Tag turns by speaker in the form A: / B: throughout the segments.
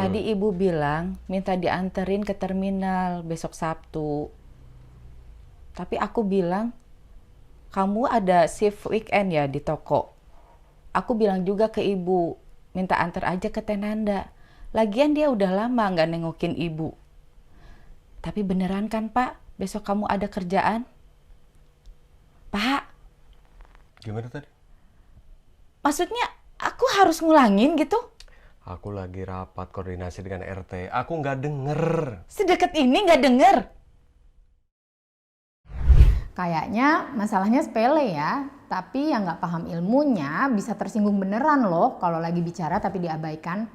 A: Tadi ibu bilang minta dianterin ke terminal besok Sabtu. Tapi aku bilang, kamu ada shift weekend ya di toko. Aku bilang juga ke ibu, minta antar aja ke Tenanda. Lagian dia udah lama nggak nengokin ibu. Tapi beneran kan Pak, besok kamu ada kerjaan? Pak,
B: Gimana tadi?
A: maksudnya aku harus ngulangin gitu?
B: Aku lagi rapat koordinasi dengan RT. Aku nggak denger.
A: Sedekat ini nggak denger?
C: Kayaknya masalahnya sepele ya, tapi yang nggak paham ilmunya bisa tersinggung beneran loh kalau lagi bicara tapi diabaikan.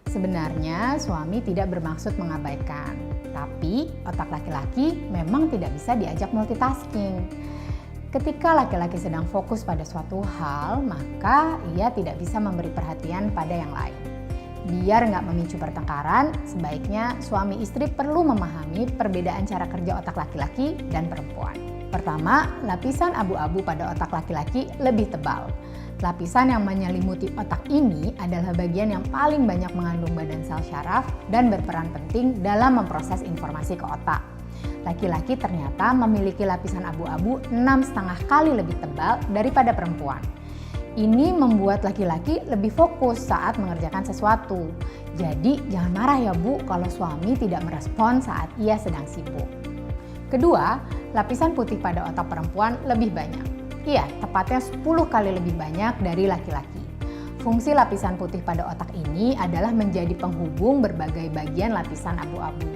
C: Sebenarnya suami tidak bermaksud mengabaikan, tapi otak laki-laki memang tidak bisa diajak multitasking. Ketika laki-laki sedang fokus pada suatu hal, maka ia tidak bisa memberi perhatian pada yang lain. Biar nggak memicu pertengkaran, sebaiknya suami istri perlu memahami perbedaan cara kerja otak laki-laki dan perempuan. Pertama, lapisan abu-abu pada otak laki-laki lebih tebal. Lapisan yang menyelimuti otak ini adalah bagian yang paling banyak mengandung badan sel syaraf dan berperan penting dalam memproses informasi ke otak. Laki-laki ternyata memiliki lapisan abu-abu 6,5 kali lebih tebal daripada perempuan. Ini membuat laki-laki lebih fokus saat mengerjakan sesuatu. Jadi jangan marah ya Bu kalau suami tidak merespon saat ia sedang sibuk. Kedua, lapisan putih pada otak perempuan lebih banyak. Iya, tepatnya 10 kali lebih banyak dari laki-laki. Fungsi lapisan putih pada otak ini adalah menjadi penghubung berbagai bagian lapisan abu-abu.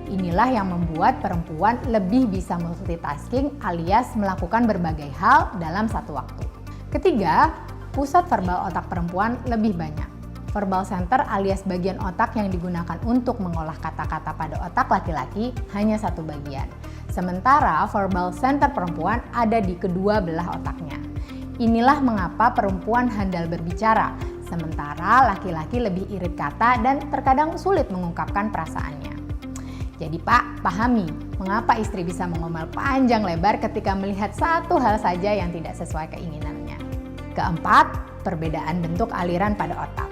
C: Inilah yang membuat perempuan lebih bisa multitasking alias melakukan berbagai hal dalam satu waktu. Ketiga, pusat verbal otak perempuan lebih banyak. Verbal center alias bagian otak yang digunakan untuk mengolah kata-kata pada otak laki-laki hanya satu bagian. Sementara verbal center perempuan ada di kedua belah otaknya. Inilah mengapa perempuan handal berbicara, sementara laki-laki lebih irit kata dan terkadang sulit mengungkapkan perasaannya. Jadi Pak, pahami mengapa istri bisa mengomel panjang lebar ketika melihat satu hal saja yang tidak sesuai keinginannya. Keempat, perbedaan bentuk aliran pada otak.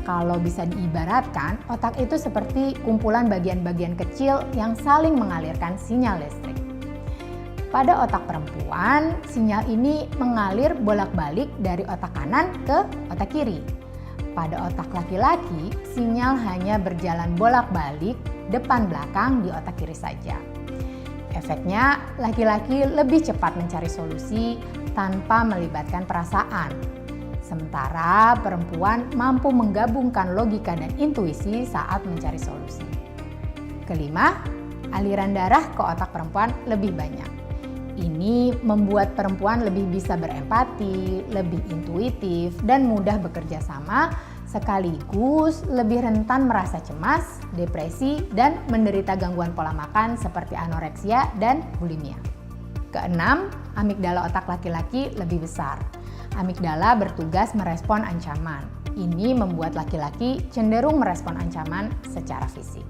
C: Kalau bisa diibaratkan, otak itu seperti kumpulan bagian-bagian kecil yang saling mengalirkan sinyal listrik. Pada otak perempuan, sinyal ini mengalir bolak-balik dari otak kanan ke otak kiri. Pada otak laki-laki, sinyal hanya berjalan bolak-balik depan belakang di otak kiri saja. Efeknya, laki-laki lebih cepat mencari solusi tanpa melibatkan perasaan. Sementara perempuan mampu menggabungkan logika dan intuisi saat mencari solusi. Kelima, aliran darah ke otak perempuan lebih banyak. Ini membuat perempuan lebih bisa berempati, lebih intuitif, dan mudah bekerja sama, sekaligus lebih rentan merasa cemas, depresi, dan menderita gangguan pola makan seperti anoreksia dan bulimia. Keenam, amigdala otak laki-laki lebih besar. Amigdala bertugas merespon ancaman. Ini membuat laki-laki cenderung merespon ancaman secara fisik.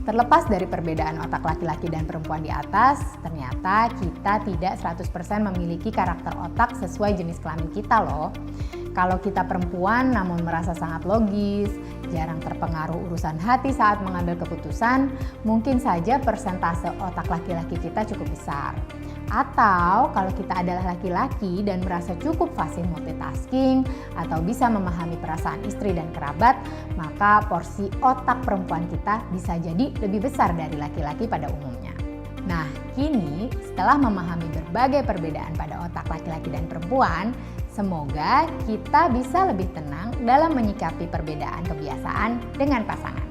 C: Terlepas dari perbedaan otak laki-laki dan perempuan di atas, ternyata kita tidak 100% memiliki karakter otak sesuai jenis kelamin kita loh. Kalau kita perempuan namun merasa sangat logis, jarang terpengaruh urusan hati saat mengambil keputusan, mungkin saja persentase otak laki-laki kita cukup besar. Atau kalau kita adalah laki-laki dan merasa cukup fasih multitasking atau bisa memahami perasaan istri dan kerabat, maka porsi otak perempuan kita bisa jadi lebih besar dari laki-laki pada umumnya. Nah, kini setelah memahami berbagai perbedaan pada otak laki-laki dan perempuan, semoga kita bisa lebih tenang dalam menyikapi perbedaan kebiasaan dengan pasangan.